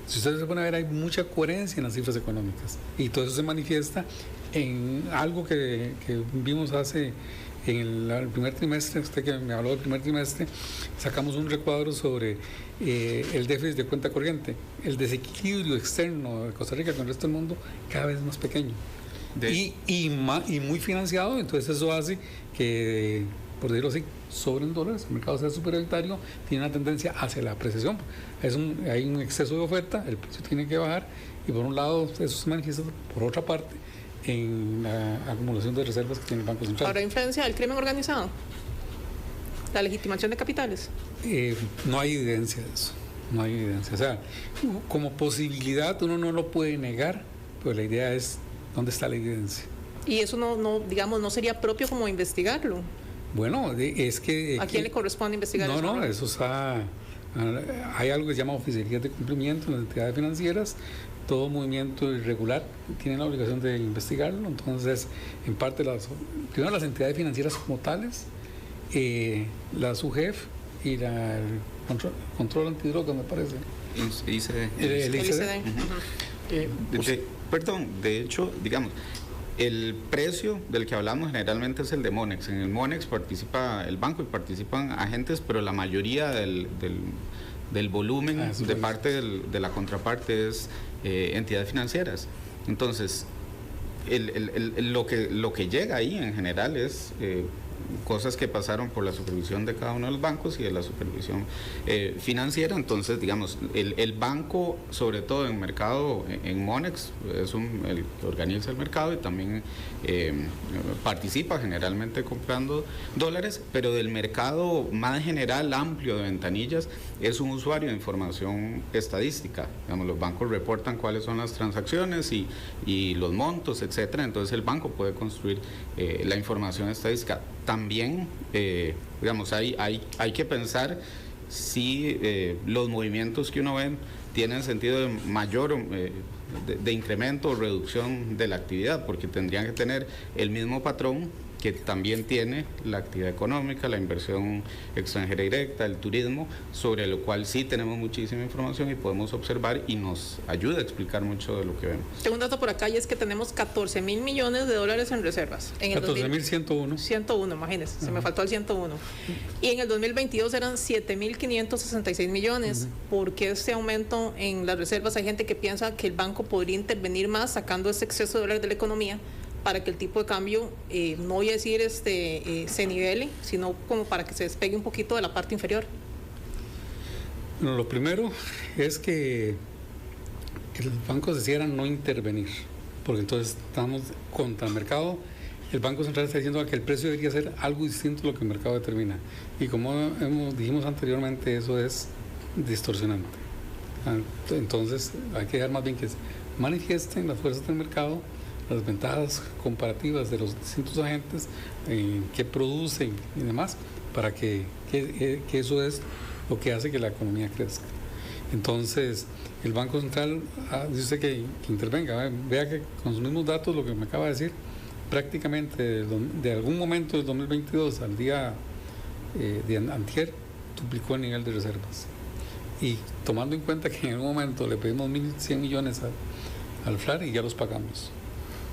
Si ustedes se ponen a ver, hay mucha coherencia en las cifras económicas. Y todo eso se manifiesta en algo que vimos en el primer trimestre. Usted que me habló del primer trimestre, sacamos un recuadro sobre el déficit de cuenta corriente. El desequilibrio externo de Costa Rica con el resto del mundo cada vez más pequeño. Y muy financiado. Entonces eso hace que, por decirlo así, sobren dólares, el mercado sea superioritario, tiene una tendencia hacia la apreciación. Hay un exceso de oferta, el precio tiene que bajar, y por un lado eso se manifiesta, por otra parte, en la acumulación de reservas que tiene el Banco Central. ¿Habrá influencia del crimen organizado? ¿La legitimación de capitales? No hay evidencia de eso, no hay evidencia. O sea, como posibilidad uno no lo puede negar, pero la idea es dónde está la evidencia. Y eso no sería propio como investigarlo. Bueno, es que... ¿A quién le corresponde investigar eso? No, eso está... Hay algo que se llama oficialidad de cumplimiento en las entidades financieras. Todo movimiento irregular tiene la obligación de investigarlo. Entonces, en parte, primero las entidades financieras como tales, la SUGEF y el control antidrogas, me parece. ICD. El ICD. Perdón, de hecho, digamos, el precio del que hablamos generalmente es el de Monex. En el Monex participa el banco y participan agentes, pero la mayoría del volumen de parte de la contraparte es entidades financieras. Entonces, lo que llega ahí en general es cosas que pasaron por la supervisión de cada uno de los bancos y de la supervisión financiera. Entonces, digamos, el banco, sobre todo en mercado, en Monex, es el que organiza el mercado y también participa generalmente comprando dólares, pero del mercado más general, amplio de ventanillas, es un usuario de información estadística. Digamos, los bancos reportan cuáles son las transacciones y los montos, etcétera. Entonces el banco puede construir la información estadística. También, digamos, hay que pensar si los movimientos que uno ve tienen sentido de mayor de incremento o reducción de la actividad, porque tendrían que tener el mismo patrón que también tiene la actividad económica, la inversión extranjera directa, el turismo, sobre lo cual sí tenemos muchísima información y podemos observar y nos ayuda a explicar mucho de lo que vemos. Tengo un dato por acá y es que tenemos 14.000 millones de dólares en reservas. 14.101. 101, imagínense, se me faltó el 101. Y en el 2022 eran 7.566 millones. ¿Por qué este aumento en las reservas? Hay gente que piensa que el banco podría intervenir más sacando ese exceso de dólares de la economía para que el tipo de cambio, no voy a decir se nivele, sino como para que se despegue un poquito de la parte inferior. Bueno, lo primero es que el banco decidiera no intervenir, porque entonces estamos contra el mercado. El Banco Central está diciendo que el precio debería ser algo distinto a lo que el mercado determina. Y como dijimos anteriormente, eso es distorsionante. Entonces hay que dejar más bien que se manifiesten las fuerzas del mercado, las ventajas comparativas de los distintos agentes que producen y demás, para que eso es lo que hace que la economía crezca. Entonces, el Banco Central dice que intervenga. Vea que con sus mismos datos, lo que me acaba de decir, prácticamente de algún momento del 2022 al día de antier, duplicó el nivel de reservas. Y tomando en cuenta que en algún momento le pedimos 1.100 millones al FLAR y ya los pagamos,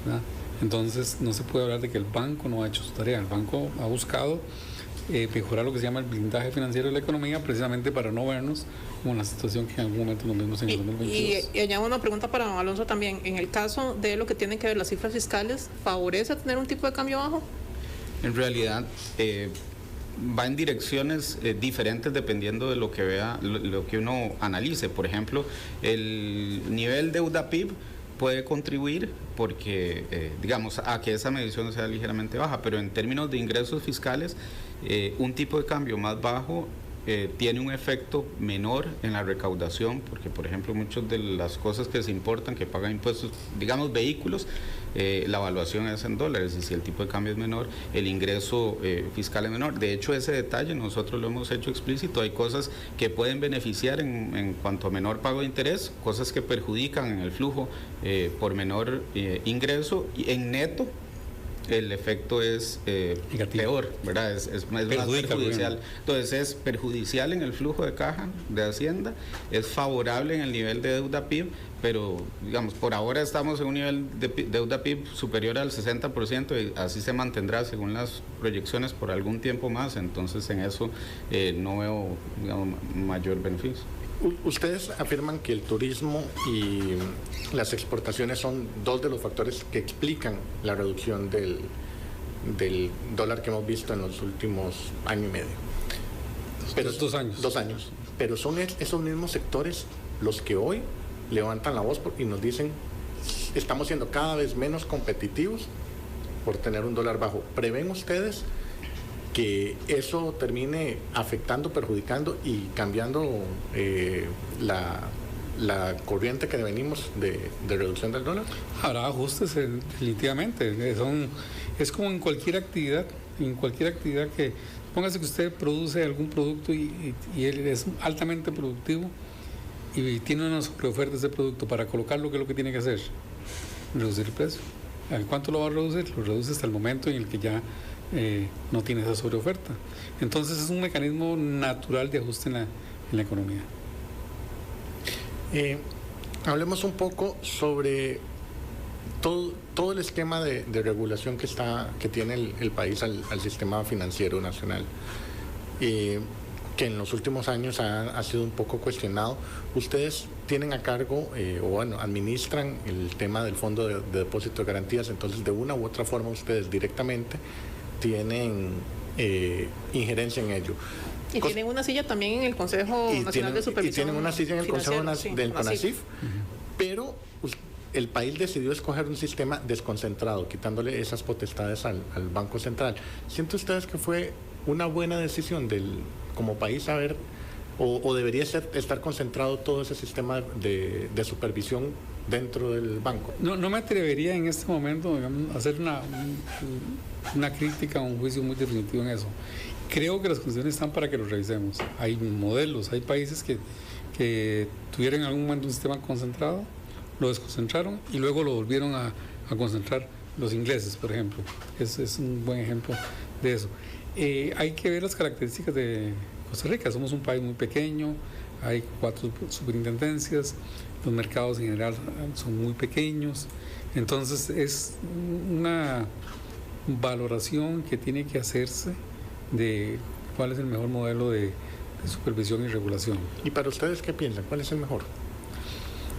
¿verdad? Entonces no se puede hablar de que el banco no ha hecho su tarea. El banco ha buscado mejorar lo que se llama el blindaje financiero de la economía, precisamente para no vernos como en la situación que en algún momento nos vimos en el 2022. Y añado una pregunta para don Alonso también. En el caso de lo que tiene que ver las cifras fiscales, ¿favorece tener un tipo de cambio bajo? En realidad, va en direcciones diferentes dependiendo de lo que vea, lo que uno analice. Por ejemplo, el nivel deuda PIB puede contribuir porque, digamos, a que esa medición sea ligeramente baja, pero en términos de ingresos fiscales, un tipo de cambio más bajo tiene un efecto menor en la recaudación, porque, por ejemplo, muchas de las cosas que se importan, que pagan impuestos, digamos, vehículos, la evaluación es en dólares, y si el tipo de cambio es menor, el ingreso fiscal es menor. De hecho, ese detalle nosotros lo hemos hecho explícito. Hay cosas que pueden beneficiar en cuanto a menor pago de interés, cosas que perjudican en el flujo por menor ingreso, y en neto el efecto es peor, ¿verdad? Es más perjudicial. Entonces es perjudicial en el flujo de caja de Hacienda, es favorable en el nivel de deuda PIB, pero digamos, por ahora estamos en un nivel de deuda PIB superior al 60% y así se mantendrá según las proyecciones por algún tiempo más. Entonces en eso no veo, digamos, mayor beneficio. Ustedes afirman que el turismo y las exportaciones son dos de los factores que explican la reducción del dólar que hemos visto en los últimos año y medio. Pero 2 años. 2 años. Pero son esos mismos sectores los que hoy levantan la voz y nos dicen: estamos siendo cada vez menos competitivos por tener un dólar bajo. ¿Prevén ustedes que eso termine afectando, perjudicando y cambiando la corriente que venimos de reducción del dólar? Habrá ajustes, definitivamente. Es como en cualquier actividad que, póngase que usted produce algún producto y él es altamente productivo y tiene una sobreoferta de ese producto. Para colocarlo, ¿qué es lo que tiene que hacer? Reducir el precio. ¿A cuánto lo va a reducir? Lo reduce hasta el momento en el que ya no tiene esa sobreoferta. Entonces es un mecanismo natural de ajuste en la economía. Hablemos un poco sobre todo el esquema de regulación que tiene el país al sistema financiero nacional, que en los últimos años ha sido un poco cuestionado. Ustedes tienen a cargo, administran el tema del Fondo de Depósito de Garantías, entonces de una u otra forma ustedes directamente tienen injerencia en ello. Y tienen una silla también en el Consejo Nacional de Supervisión. Y tienen una silla en el Consejo del CONACYF, pero el país decidió escoger un sistema desconcentrado, quitándole esas potestades al Banco Central. ¿Sienten ustedes que fue una buena decisión como país o debería estar concentrado todo ese sistema de supervisión dentro del banco? No me atrevería en este momento, digamos, a hacer una crítica o un juicio muy definitivo en eso. Creo que las condiciones están para que lo revisemos. Hay modelos, hay países que tuvieron en algún momento un sistema concentrado, lo desconcentraron y luego lo volvieron a concentrar. Los ingleses, por ejemplo, es un buen ejemplo de eso. Hay que ver las características de Costa Rica. Somos un país muy pequeño, hay 4 superintendencias, los mercados en general son muy pequeños, entonces es una valoración que tiene que hacerse de cuál es el mejor modelo de supervisión y regulación. ¿Y para ustedes qué piensan? ¿Cuál es el mejor?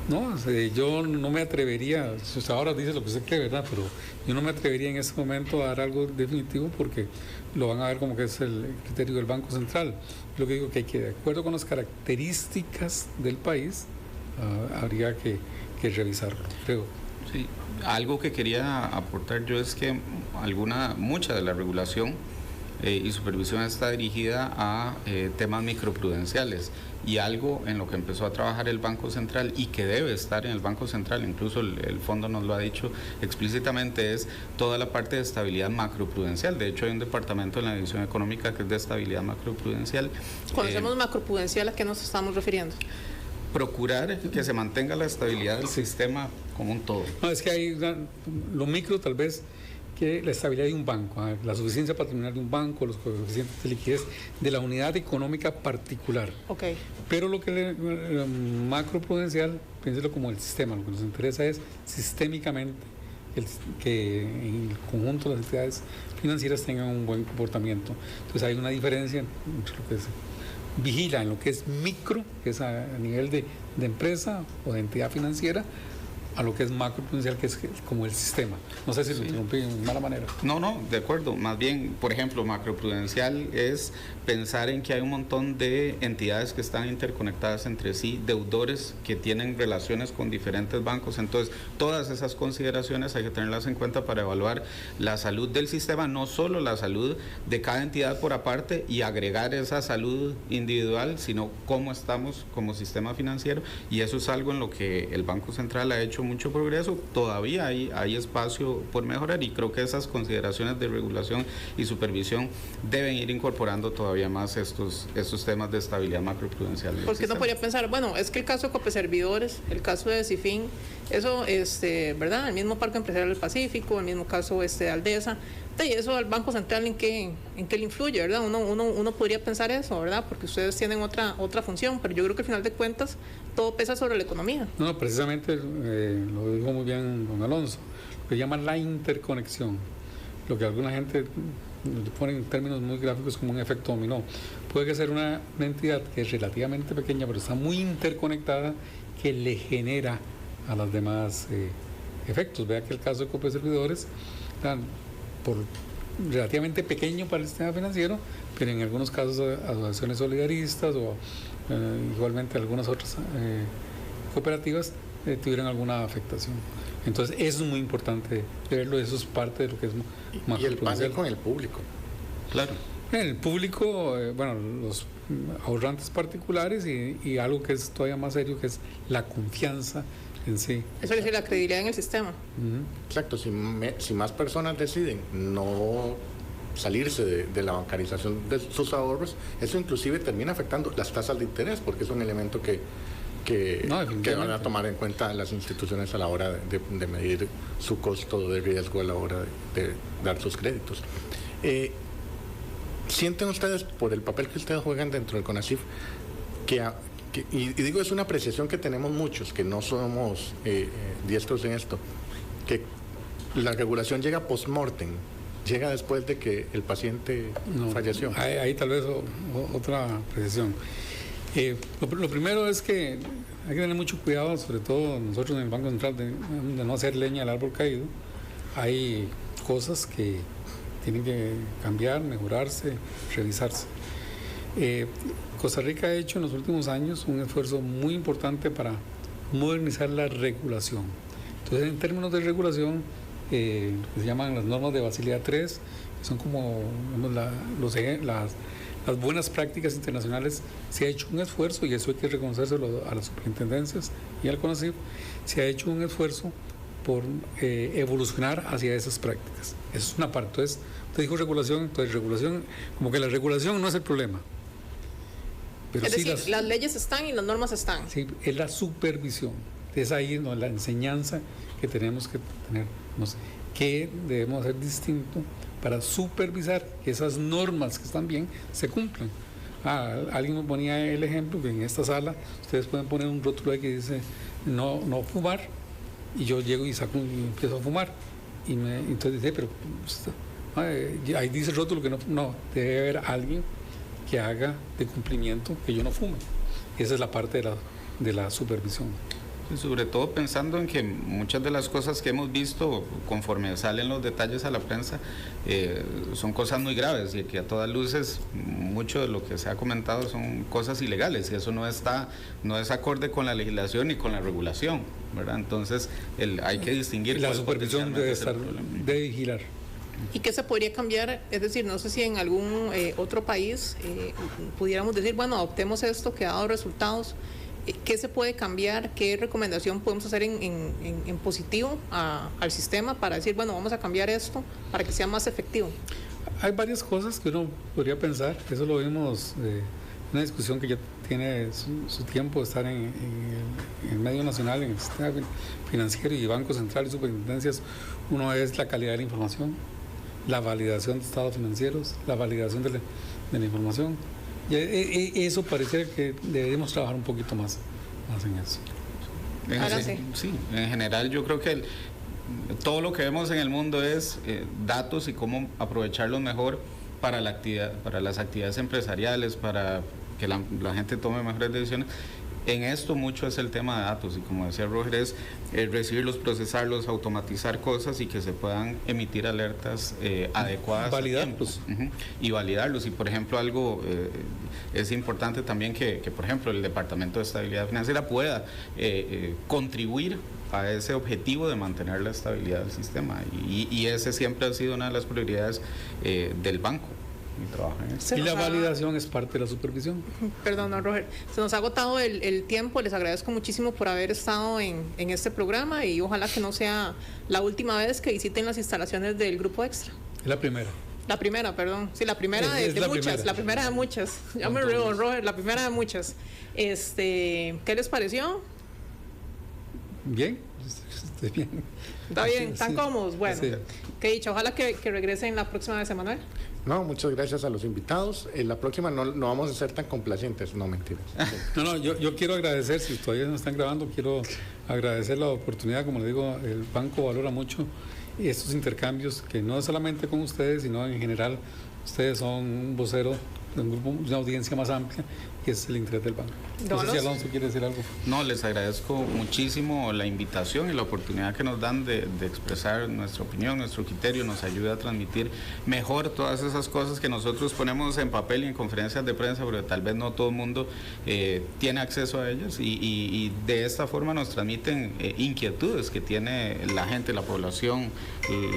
No, yo no me atrevería, usted ahora dice lo que usted cree, ¿verdad? Pero yo no me atrevería en este momento a dar algo definitivo porque lo van a ver como que es el criterio del Banco Central. Lo que digo que hay que, de acuerdo con las características del país, habría que revisarlo, creo. Sí, algo que quería aportar yo es que mucha de la regulación y supervisión está dirigida a temas microprudenciales, y algo en lo que empezó a trabajar el Banco Central y que debe estar en el Banco Central, incluso el fondo nos lo ha dicho explícitamente, es toda la parte de estabilidad macroprudencial. De hecho, hay un departamento en la División Económica que es de estabilidad macroprudencial. Cuando decimos macroprudencial, ¿a qué nos estamos refiriendo? Procurar que se mantenga la estabilidad del sistema como un todo. No, es que hay lo micro tal vez, que la estabilidad de un banco, la suficiencia patrimonial de un banco, los coeficientes de liquidez de la unidad económica particular. Okay. Pero lo que macroprudencial, piénselo como el sistema, lo que nos interesa es sistémicamente que en el conjunto de las entidades financieras tengan un buen comportamiento. Entonces hay una diferencia entre lo que se vigila en lo que es micro, que es a nivel de empresa o de entidad financiera, a lo que es macroprudencial, que es como el sistema. No sé si lo interrumpí de mala manera. No, de acuerdo. Más bien, por ejemplo, macroprudencial es pensar en que hay un montón de entidades que están interconectadas entre sí, deudores que tienen relaciones con diferentes bancos. Entonces, todas esas consideraciones hay que tenerlas en cuenta para evaluar la salud del sistema, no solo la salud de cada entidad por aparte y agregar esa salud individual, sino cómo estamos como sistema financiero, y eso es algo en lo que el Banco Central ha hecho mucho progreso. Todavía hay espacio por mejorar, y creo que esas consideraciones de regulación y supervisión deben ir incorporando todavía más estos temas de estabilidad macroprudencial. Porque no podría pensar, bueno, es que el caso de Copeservidores, el caso de Cifin, eso, ¿verdad? El mismo Parque Empresarial del Pacífico, el mismo caso de Aldesa, y eso al Banco Central en qué le influye, ¿verdad? Uno podría pensar eso, ¿verdad? Porque ustedes tienen otra función, pero yo creo que al final de cuentas todo pesa sobre la economía. No, precisamente lo dijo muy bien don Alonso, lo que llaman la interconexión, lo que alguna gente pone en términos muy gráficos como un efecto dominó. Puede ser una entidad que es relativamente pequeña, pero está muy interconectada, que le genera a las demás efectos. Vea que el caso de Copeservidores, por relativamente pequeño para el sistema financiero, pero en algunos casos asociaciones solidaristas o igualmente algunas otras cooperativas tuvieron alguna afectación. Entonces eso es muy importante verlo, eso es parte de lo que es y el panel con el público. Claro. El público, bueno, los ahorrantes particulares y algo que es todavía más serio, que es la confianza en sí. Eso es decir, la credibilidad en el sistema. Exacto, si más personas deciden no salirse de la bancarización de sus ahorros, eso inclusive termina afectando las tasas de interés, porque es un elemento que van a tomar en cuenta las instituciones a la hora de medir su costo de riesgo a la hora de dar sus créditos. ¿Sienten ustedes, por el papel que ustedes juegan dentro del CONACYF, y digo, es una apreciación que tenemos muchos, que no somos diestros en esto, que la regulación llega post-mortem, llega después de que el paciente falleció? Ahí tal vez otra apreciación. Lo primero es que hay que tener mucho cuidado, sobre todo nosotros en el Banco Central, de no hacer leña al árbol caído. Hay cosas que tienen que cambiar, mejorarse, revisarse. Costa Rica ha hecho en los últimos años un esfuerzo muy importante para modernizar la regulación. Entonces, en términos de regulación, se llaman las normas de Basilea III, que son como las buenas prácticas internacionales. Se ha hecho un esfuerzo, y eso hay que reconocérselo a las superintendencias y al CONACYF, se ha hecho un esfuerzo por evolucionar hacia esas prácticas. Eso es una parte. Entonces, usted dijo regulación, entonces regulación, como que la regulación no es el problema. Pero es decir, las leyes están y las normas están. Sí, es la supervisión. Es ahí, ¿no?, la enseñanza que tenemos que tener. No sé, ¿qué debemos hacer distinto para supervisar que esas normas que están bien se cumplan? Alguien me ponía el ejemplo que en esta sala ustedes pueden poner un rótulo ahí que dice no fumar, y yo llego y empiezo a fumar, y entonces dice, pero ahí dice el rótulo que no, debe haber alguien que haga de cumplimiento que yo no fume. Esa es la parte de la supervisión. Y sobre todo pensando en que muchas de las cosas que hemos visto, conforme salen los detalles a la prensa, son cosas muy graves, y que a todas luces mucho de lo que se ha comentado son cosas ilegales, y eso no es acorde con la legislación ni con la regulación, ¿verdad? Entonces hay que distinguir. La supervisión debe vigilar. ¿Y qué se podría cambiar? Es decir, no sé si en algún otro país pudiéramos decir, bueno, adoptemos esto que ha dado resultados. ¿Qué se puede cambiar? ¿Qué recomendación podemos hacer en positivo al sistema para decir, bueno, vamos a cambiar esto para que sea más efectivo? Hay varias cosas que uno podría pensar. Eso lo vimos en una discusión que ya tiene su tiempo de estar en el medio nacional, en el sistema financiero y Banco Central y superintendencias. Uno es la calidad de la información, la validación de estados financieros, la validación de la información. Y eso parece que deberíamos trabajar un poquito más en eso. Sí, en general yo creo que todo lo que vemos en el mundo es datos y cómo aprovecharlos mejor para las actividades empresariales, para que la gente tome mejores decisiones. En esto mucho es el tema de datos y como decía Roger es recibirlos, procesarlos, automatizar cosas y que se puedan emitir alertas adecuadas. Validarlos. Y validarlos. Y por ejemplo algo es importante también que por ejemplo el Departamento de Estabilidad Financiera pueda contribuir a ese objetivo de mantener la estabilidad del sistema y ese siempre ha sido una de las prioridades del banco. Y la validación es parte de la supervisión. Perdón, don Roger, se nos ha agotado el tiempo. Les agradezco muchísimo por haber estado en este programa y ojalá que no sea la última vez que visiten las instalaciones del Grupo Extra. Es la primera. La primera, perdón. Sí, la primera de la muchas. primera. La primera de muchas. Ya me río, don Roger, la primera de muchas. ¿Qué les pareció? Bien, bien. ¿Está bien? ¿Están Sí, cómodos? Bueno, sí. qué dicho. Ojalá que regresen la próxima vez, Emanuel. No, muchas gracias a los invitados. La próxima no vamos a ser tan complacientes, no mentiras. No, yo quiero agradecer, si todavía no están grabando, quiero agradecer la oportunidad, como le digo, el banco valora mucho estos intercambios, que no solamente con ustedes, sino en general, ustedes son un vocero de un grupo, una audiencia más amplia, que es el interés del banco. No sé si Alonso quiere decir algo. No, les agradezco muchísimo la invitación y la oportunidad que nos dan de expresar nuestra opinión, nuestro criterio, nos ayuda a transmitir mejor todas esas cosas que nosotros ponemos en papel y en conferencias de prensa, pero tal vez no todo el mundo tiene acceso a ellas y de esta forma nos transmiten inquietudes que tiene la gente, la población,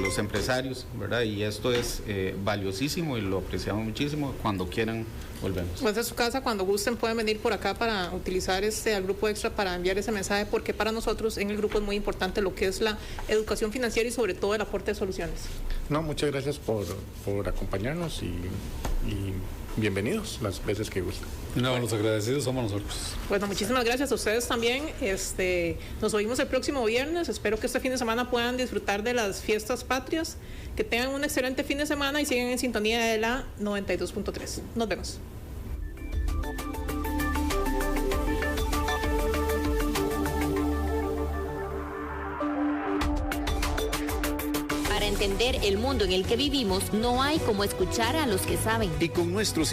los empresarios, ¿verdad? Y esto es valiosísimo y lo apreciamos muchísimo. Cuando quieran, volvemos. Pues de su casa, cuando gusten pueden venir por acá para utilizar al Grupo Extra para enviar ese mensaje, porque para nosotros en el grupo es muy importante lo que es la educación financiera y sobre todo el aporte de soluciones. No, muchas gracias por acompañarnos y bienvenidos las veces que gusten. No, los agradecidos somos nosotros. Bueno, muchísimas gracias a ustedes también. Nos oímos el próximo viernes. Espero que este fin de semana puedan disfrutar de las fiestas patrias, que tengan un excelente fin de semana y sigan en sintonía de la 92.3. Nos vemos. Para entender el mundo en el que vivimos, no hay como escuchar a los que saben. Y con nuestros